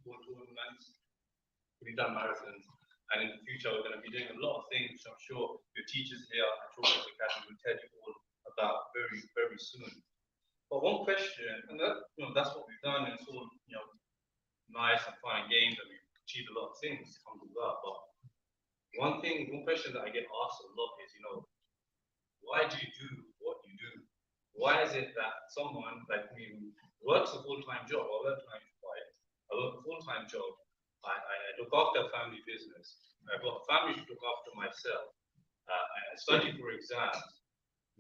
full tournaments, we've done marathons, and in the future we're going to be doing a lot of things which I'm sure your teachers here at Children's Academy will tell you all about very, very soon. But one question, and that's what we've done, and it's all nice and fun and games, and we've achieved a lot of things, alhamdulillah. But one question that I get asked a lot is, why do you do what you do? Why is it that someone like me who works a full-time job, I work 9 to 5, I work a full-time job, I look after a family business, I've got a family to look after myself, I study for exams,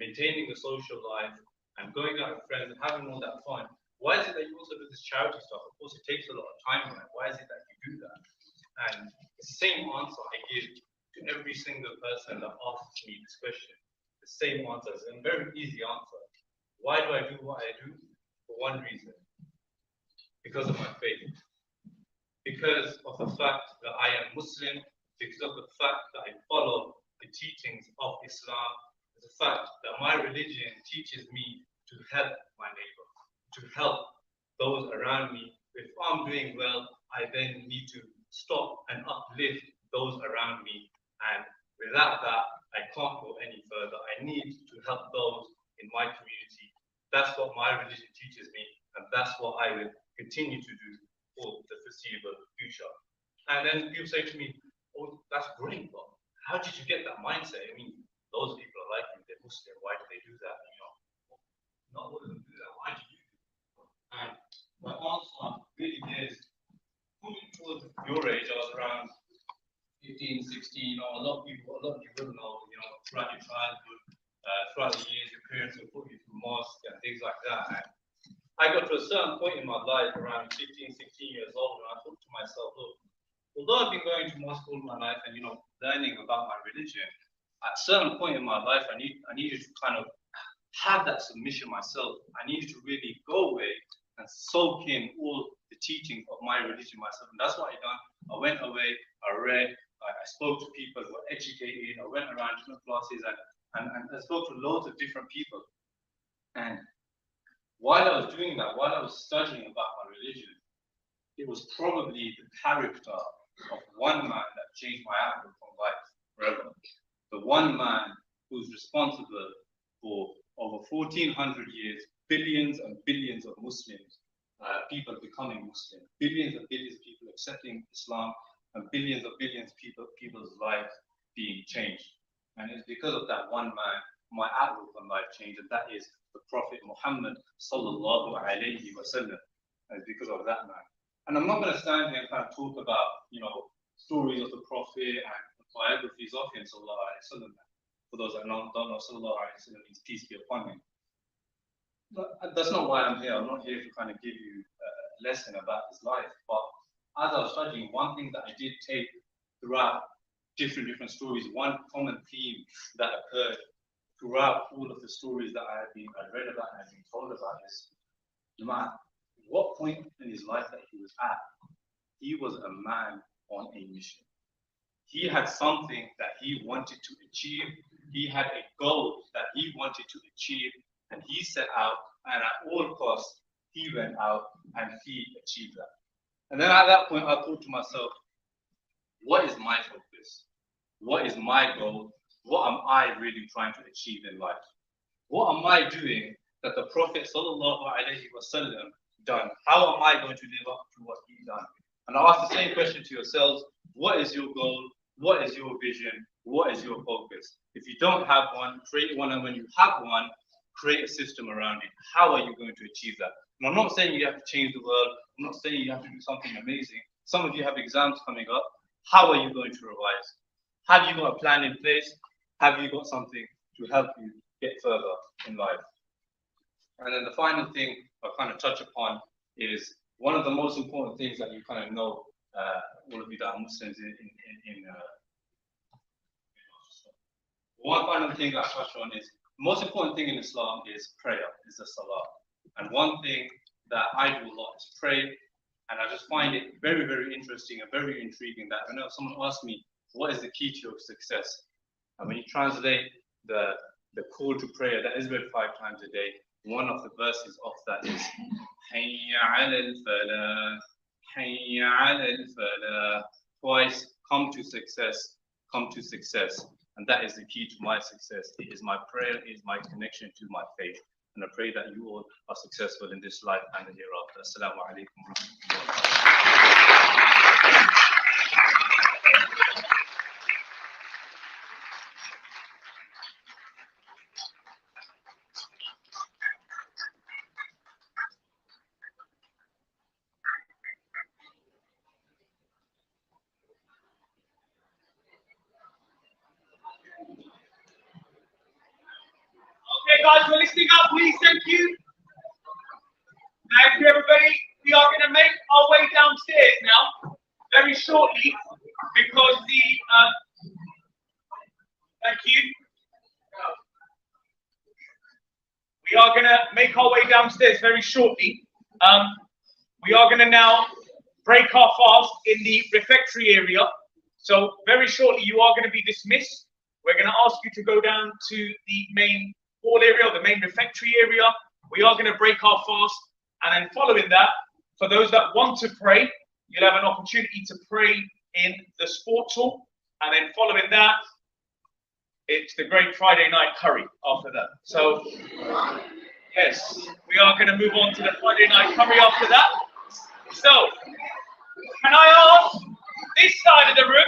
maintaining a social life, and going out with friends and having all that fun. Why is it that you also do this charity stuff? Of course, it takes a lot of time, right? Why is it that you do that? And it's the same answer I give to every single person that asks me this question. The same answer, it's a very easy answer. Why do I do what I do? For one reason, because of my faith. Because of the fact that I am Muslim, because of the fact that I follow the teachings of Islam, the fact that my religion teaches me to help my neighbor, to help those around me. If I'm doing well, I then need to stop and uplift those around me. And without that, I can't go any further. I need to help those in my community. That's what my religion teaches me, and that's what I will continue to do for the foreseeable future. And then people say to me, oh, that's great, but how did you get that mindset? I mean, those people are like you, they're Muslim, why do they do that? Not all of them do that, why do you do that? And my answer really is, coming towards your age, I was around 15, 16, or a lot of you will know, throughout your childhood, throughout the years, your parents will put you through mosque and things like that. And I got to a certain point in my life, around 15, 16 years old, and I thought to myself, look, although I've been going to mosque all my life and, learning about my religion, at a certain point in my life, I needed to kind of have that submission myself. I needed to really go away and soak in all the teachings of my religion myself. And that's what I done. I went away, I read, I spoke to people who were educated, I went around different classes and I spoke to loads of different people. And while I was doing that, while I was studying about my religion, it was probably the character of one man that changed my outlook on life forever. The one man who's responsible for over 1400 years, billions and billions of Muslims, people becoming Muslim, billions and billions of people accepting Islam, and billions of people's lives being changed. And it's because of that one man, my outlook on life changed, and that is the Prophet Muhammad sallallahu alayhi wa sallam. And it's because of that man. And I'm not going to stand here and kind of talk about, stories of the Prophet and biographies of him, sallallahu alayhi wa sallam. For those that don't know, sallallahu alayhi wa sallam means peace be upon him. But that's not why I'm here. I'm not here to kind of give you a lesson about his life. But as I was studying, one thing that I did take throughout different stories, one common theme that occurred throughout all of the stories that I read about and I've been told about is, no matter what point in his life that he was at, he was a man on a mission. He had something that he wanted to achieve. He had a goal that he wanted to achieve, and he set out, and at all costs, he went out and he achieved that. And then at that point, I thought to myself, what is my focus? What is my goal? What am I really trying to achieve in life? What am I doing that the Prophet sallallahu alaihi wasallam done? How am I going to live up to what he done? And I'll ask the same question to yourselves. What is your goal? What is your vision? What is your focus? If you don't have one, create one. And when you have one, create a system around it. How are you going to achieve that? And I'm not saying you have to change the world. I'm not saying you have to do something amazing. Some of you have exams coming up. How are you going to revise? Have you got a plan in place? Have you got something to help you get further in life? And then the final thing I'll kind of touch upon is one of the most important things that you kind of know, all of you that are Muslims one final thing that I touch on is the most important thing in Islam is prayer, is the salah. And one thing that I do a lot is pray, and I just find it very, very interesting and very intriguing that whenever someone asks me, what is the key to your success? And when you translate the call to prayer that is read 5 times a day, one of the verses of that is Hayya ala al-falah, حي على الفلاح. Twice, come to success, come to success. And that is the key to my success. It is my prayer, it is my connection to my faith. And I pray that you all are successful in this life and the hereafter. Assalamu alaikum wa rahmatullahi. Okay, guys, we're listening up, please. Thank you. Thank you, everybody. We are going to make our way downstairs now, very shortly, because thank you. We are going to make our way downstairs very shortly. We are going to now break our fast in the refectory area. So very shortly, you are going to be dismissed. We're going to ask you to go down to the main hall area, the main refectory area. We are going to break our fast, and then following that, for those that want to pray, you'll have an opportunity to pray in the sports hall, and then following that, it's the great Friday night curry after that. So, yes, we are going to move on to the Friday night curry after that. So, can I ask this side of the room?